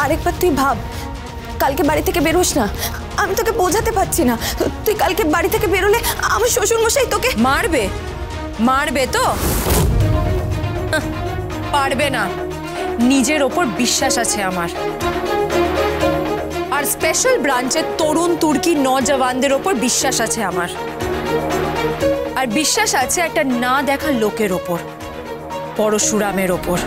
আরেকবার তুই ভাব, কালকে বাড়ি থেকে বেরোস না। আমি তোকে বোঝাতে পারছি না, তুই কালকে বাড়ি থেকে বেরোলে আমার শ্বশুর মশাই তোকে মারবে। মারবে তো পারবে না, নিজের ওপর বিশ্বাস আছে আমার। আর স্পেশাল ব্রাঞ্চের তরুণ তুর্কি নজওয়ানদের ওপর বিশ্বাস আছে আমার। আর বিশ্বাস আছে একটা না দেখা লোকের ওপর, পরশুরামের ওপর।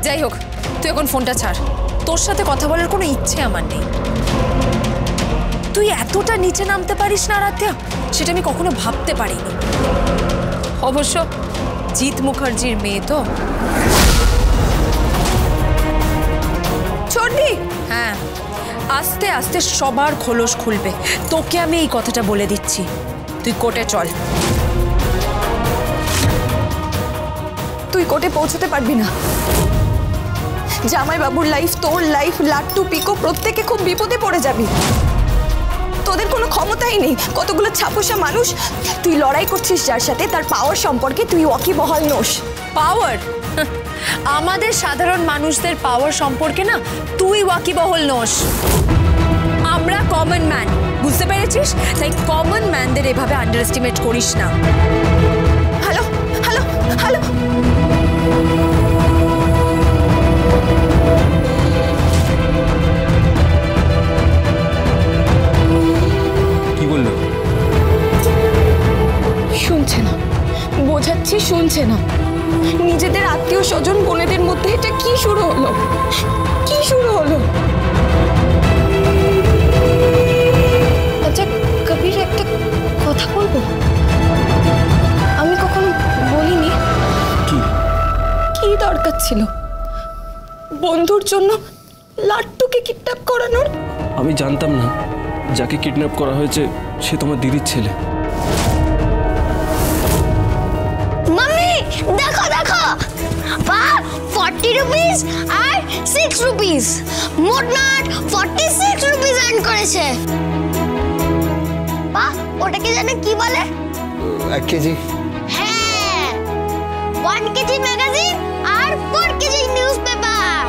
যাই হোক, তুই এখন ফোনটা ছাড়, তোর সাথে কথা বলার কোনো ইচ্ছে আমার নেই। তুই এতটা নিচে নামতে পারিস না রাতে, সেটা আমি কখনো ভাবতে পারিনি। অবশ্য জিৎ মুখার্জির মেয়ে তো। ছোটদি, হ্যাঁ, আস্তে আস্তে সবার খোলস খুলবে। তোকে আমি এই কথাটা বলে দিচ্ছি, তুই কোর্টে চল। তুই কোর্টে পৌঁছতে পারবি না। জামাই বাবুর লাইফ, তোর লাইফ, লাট্টু, পিকো প্রত্যেকে খুব বিপদে পড়ে যাবি। তোদের কোনো ক্ষমতাই নেই, কতগুলো ছাপোষা মানুষ। তুই লড়াই করছিস যার সাথে, তার পাওয়ার সম্পর্কে তুই ওয়াকিবহাল নোস। পাওয়ার? আমাদের সাধারণ মানুষদের পাওয়ার সম্পর্কে না তুই ওয়াকিবহাল নোস। আমরা কমন ম্যান, বুঝতে পেরেছিস? তাই কমন ম্যানদের এভাবে আন্ডার এস্টিমেট করিস না। হ্যালো হ্যালো হ্যালো, কি বললো? শুনছে না, বোঝাচ্ছি শুনছে না। নিজেদের আত্মীয় স্বজন বোনেদের মধ্যে এটা কি শুরু হলো? কি শুরু হলো? আচ্ছা কবির, একটা কথা বলবো? আমি কখনো বলিনি। কি কি দরকার ছিল বন্ধুর জন্য লাট্টুকে কিডন্যাপ করানোর? আমি জানতাম না যাকে কিডন্যাপ করা হয়েছে সে তোমার দিদির ছেলে। মাম্মি দেখো দেখো, 40 রুপিস আর 6 রুপিস, মোট 46 রুপিস আর্ন করেছে। বাহ, ওটাকে জানে কি বলে? 1 কেজি। হ্যাঁ, 1 কেজি ম্যাগাজিন আর 4 কেজি নিউজ পেপার।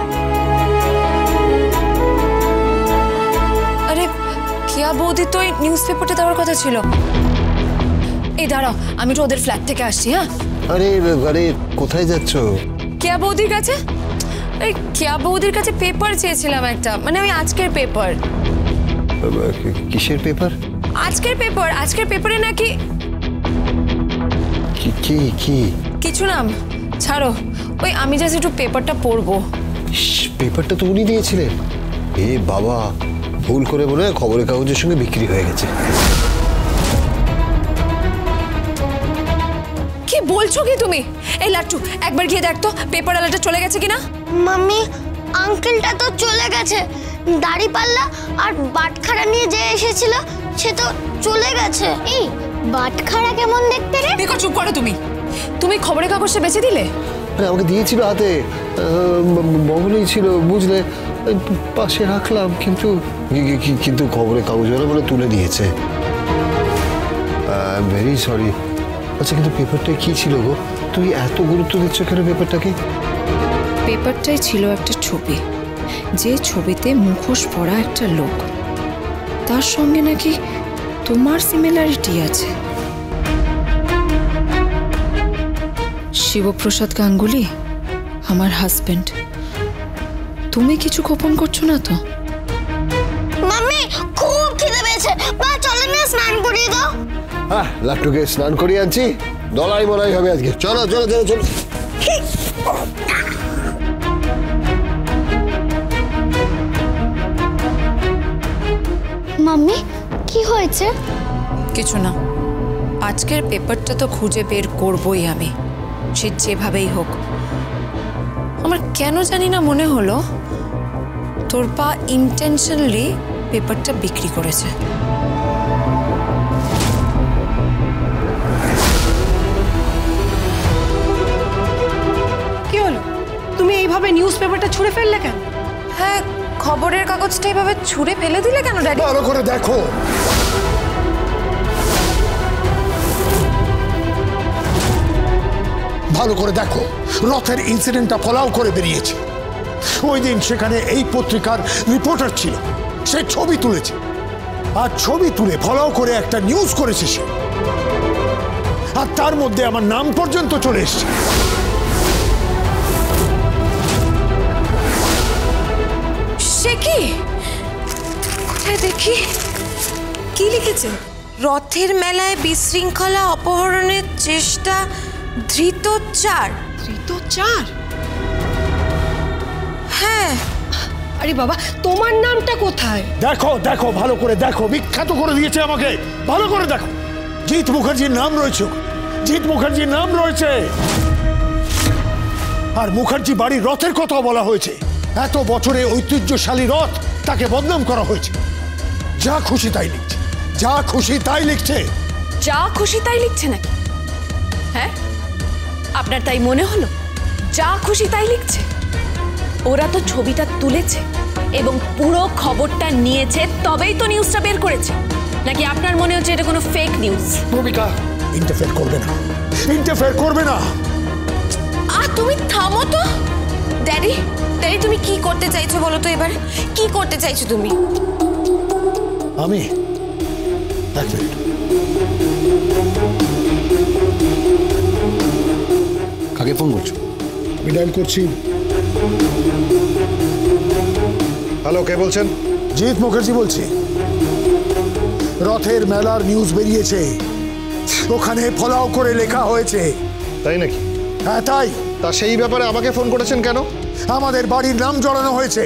আরে কিয়া বৌদি তো এই নিউজ পেপারটা দেওয়ার কথা ছিল। এই দাঁড়াও, আমি তো ওদের ফ্ল্যাট থেকে আসছি। হ্যাঁ, আরে আরে কোথায় যাচ্ছ? কিয়া বৌদির কাছে। এই কিয়া বৌদির কাছে পেপার চেয়েছিলাম একটা, মানে আমি আজকের পেপার। কিসের পেপার? আজকের পেপার। আজকের পেপারে নাকি কি কি কিছু নাম ছাড়ো, ওই আমি জাস্ট একটু পেপারটা পড়বো। পেপারটা তো উনি দিয়েছিলেন। এ বাবা, ভুল করে মনে হয় খবরের কাগজের সঙ্গে বিক্রি হয়ে গেছে। কি বলছো কি তুমি? এই লাট্টু, একবার গিয়ে দেখ তো পেপার আলাটা চলে গেছে কিনা। মাম্মি, আঙ্কেলটা তো চলে গেছে। দাড়িপাল্লা আর বাটখারা নিয়ে যে এসেছিল সে তো চলে গেছে। এই বাটখারা কেমন দেখতে রে? দেখো, চুপ করো তুমি। তুমি খবরের কাগজটা বেচে দিলে? আরে আমাকে দিয়েছিল হাতে, বগলেই ছিল বুঝলে, পাশে রাখলাম, কিন্তু কিন্তু খবরের কাগজওয়ালা বলে তুলে দিয়েছে। Very sorry. আচ্ছা, কিন্তু পেপারটা কি ছিল গো? তুমি এত গুরুত্ব দিচ্ছ কেন পেপারটাকে? পেপারটাই ছিল একটা ছবি, যে ছবিতে মুখোশ পরা একটা লোক, তার সঙ্গে নাকি তোমার সিমিলারিটি আছে। শিবপ্রসাদ গাঙ্গুলি আমার হাজবেন্ড। তুমি কিছু গোপন করছো না তো? মাম্মি, খুব খিদে পেয়েছে, মা চলো না স্নান করিয়ে দাও। হ্যাঁ, লাট্টুকে স্নান করিয়ে আনছি, দলাই মলাই হবে আজকে। চলো চলো চলো চলো। মাম্মি, কি হয়েছে? কিছু না, আজকের পেপারটা তো খুঁজে বের করবই আমি, সে যেভাবেই হোক। আমার কেন জানি না মনে হলো তোর পা ইন্টেনশনালি পেপারটা বিক্রি করেছে। কি হলো? তুমি এইভাবে নিউজ পেপারটা ছুঁড়ে ফেললে কেন? হ্যাঁ, খবরের কাগজটা এইভাবে ছুঁড়ে ফেলে দিলে কেন ড্যাডি? ভালো করে দেখো। ভালো করে দেখো, রথের ইনসিডেন্টটা ফলাও করে বেরিয়েছে। ওই দিন সেখানে এই পত্রিকার রিপোর্টার ছিল, সে ছবি তুলেছে, আর ছবি তুলে ফলাও করে একটা নিউজ করেছে সে, আর তার মধ্যে আমার নাম পর্যন্ত চলে এসছে। সে কি? কোথায় দেখি কি লিখেছে? রথের মেলায় বিশৃঙ্খলা, অপহরণের চেষ্টা, ধৃত 4। ধৃত 4? হ্যাঁ। আরে বাবা, তোমার নামটা কোথায়? দেখো দেখো, ভালো করে দেখো, বিখ্যাত করে দিয়েছে আমাকে, ভালো করে দেখো। জিৎ মুখার্জির নাম রয়েছে, জিৎ মুখার্জির নাম রয়েছে, আর মুখার্জি বাড়ির রথের কথা বলা হয়েছে। এত বছরে ঐতিহ্যশালী রথ, তাকে বদনাম করা হয়েছে। যা খুশি তাই লিখছে, যা খুশি তাই লিখছে। যা খুশি তাই লিখছে নাকি? হ্যাঁ, আপনার তাই মনে হলো? যা খুশি তাই লিখছে? ওরা তো ছবিটা তুলেছে এবং পুরো খবরটা নিয়েছে, তবেই তো নিউজটা বের করেছে। নাকি আপনার মনে হচ্ছে এটা কোনো ফেক নিউজ? ভূমিকা ইন্টারফেয়ার করবে না, ইন্টারফেয়ার করবে না। তুমি থামো তো। ড্যাডি, ড্যাডি তুমি কি করতে চাইছো বলো তো এবার? কি করতে চাইছো তুমি? আমি এক মিনিট, কাকে ফোন করছো? আমি ডায়াল করছি। হ্যালো, কে বলছেন? জিৎ মুখার্জি বলছি। রথের মেলার নিউজ বেরিয়েছে, ওখানে ফলাও করে লেখা হয়েছে। তাই নাকি? হ্যাঁ তাই। তা সেই ব্যাপারে আমাকে ফোন করেছেন কেন? আমাদের বাড়ির নাম জড়ানো হয়েছে,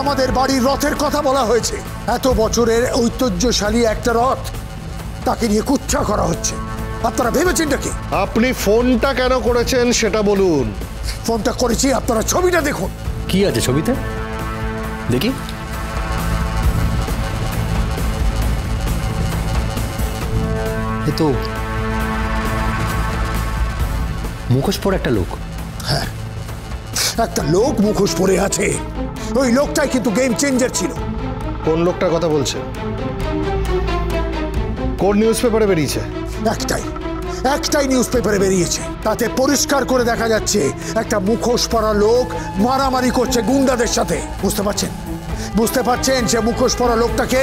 আমাদের বাড়ির রথের কথা বলা হয়েছে। এত বছরের ঐতিহ্যশালী একটা রথ, তাকে নিয়ে কুচ্ছা করা হচ্ছে। আপনারা ভেবেছেনটা কি? আপনি ফোনটা কেন করেছেন সেটা বলুন। ফোনটা করেছি, আপনারা ছবিটা দেখুন। কি আছে ছবিতে দেখি? এ তো মুখোশ পরা একটা লোক। হ্যাঁ, একটা লোক মুখোশ পরে আছে। ওই লোকটাই কিন্তু গেম চেঞ্জার ছিল। কোন লোকটার কথা বলছেন? কোন নিউজ পেপারে বেরিয়েছে? একটাই নিউজ পেপারে বেরিয়েছে। তাতে পরিষ্কার করে দেখা যাচ্ছে একটা মুখোশ পরা লোক মারামারি করছে গুন্ডাদের সাথে। বুঝতে পারছেন সে মুখোশ পরা লোকটাকে?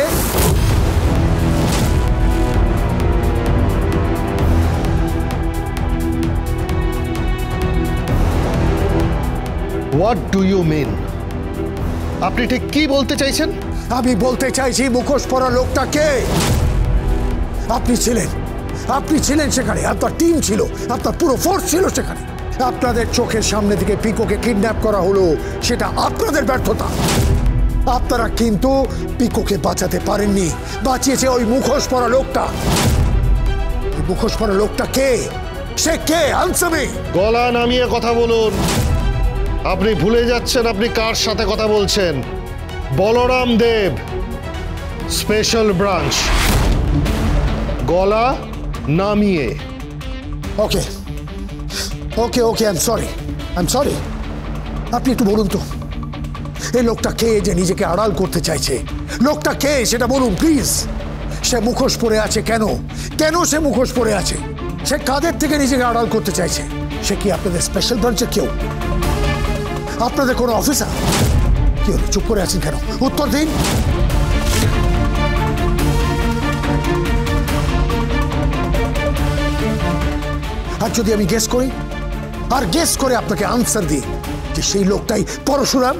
What do you mean? আপনি ঠিক কি বলতে চাইছেন? আমি বলতে চাইছি মুখোশ পরা লোকটাকে। আপনি ছিলেন সেখানে, আপনার টিম ছিল, আপনার পুরো ফোর্স ছিল সেখানে। আপনাদের চোখের সামনে থেকে পিকোকে কিডন্যাপ করা হলো, সেটা আপনাদের ব্যর্থতা। আপনারা কিন্তু পিকোকে বাঁচাতে পারেননি, বাঁচিয়েছে ওই মুখোশ পরা লোকটা। মুখোশ পরা লোকটা কে? সে কে? Answer me. গলা নামিয়ে কথা বলুন। আপনি ভুলে যাচ্ছেন আপনি কার সাথে কথা বলছেন। বলরাম দেব, স্পেশাল ব্রাঞ্চ। গলা নামিয়ে। ওকে, আই এম সরি। আপনি একটু বলুন তো, এই লোকটা কে যে নিজেকে আড়াল করতে চাইছে? লোকটা কে সেটা বলুন প্লিজ। সে মুখোশ পরে আছে কেন? সে মুখোশ পরে আছে? সে কাদের থেকে নিজেকে আড়াল করতে চাইছে? সে কি আপনাদের স্পেশাল ব্রাঞ্চের কেউ? আপনাদের কোনো অফিসার? কি হলো, চুপ করে আছেন কেন? উত্তর দিন। আর যদি আমি গেস করি, আর গেস করে আপনাকে আনসার দিই যে সেই লোকটাই পরশুরাম?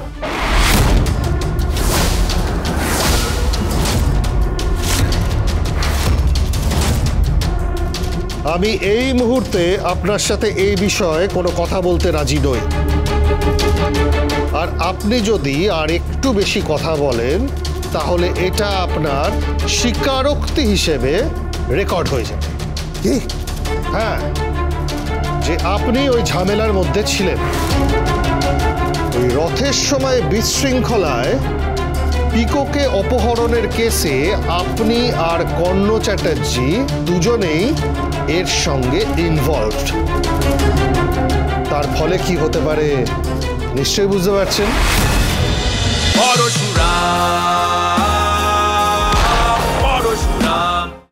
আমি এই মুহূর্তে আপনার সাথে এই বিষয়ে কোনো কথা বলতে রাজি নই। আর আপনি যদি আর একটু বেশি কথা বলেন তাহলে এটা আপনার স্বীকারোক্তি হিসেবে রেকর্ড হয়ে যাবে। কি? হ্যাঁ, যে আপনি ওই ঝামেলার মধ্যে ছিলেন। ওই রথের সময় বিশৃঙ্খলায় পিকোকে অপহরণের কেসে আপনি আর কর্ণ চ্যাটার্জি দুজনেই এর সঙ্গে ইনভলভড। তার ফলে কি হতে পারে নিশ্চয়ই বুঝতে পারছেন।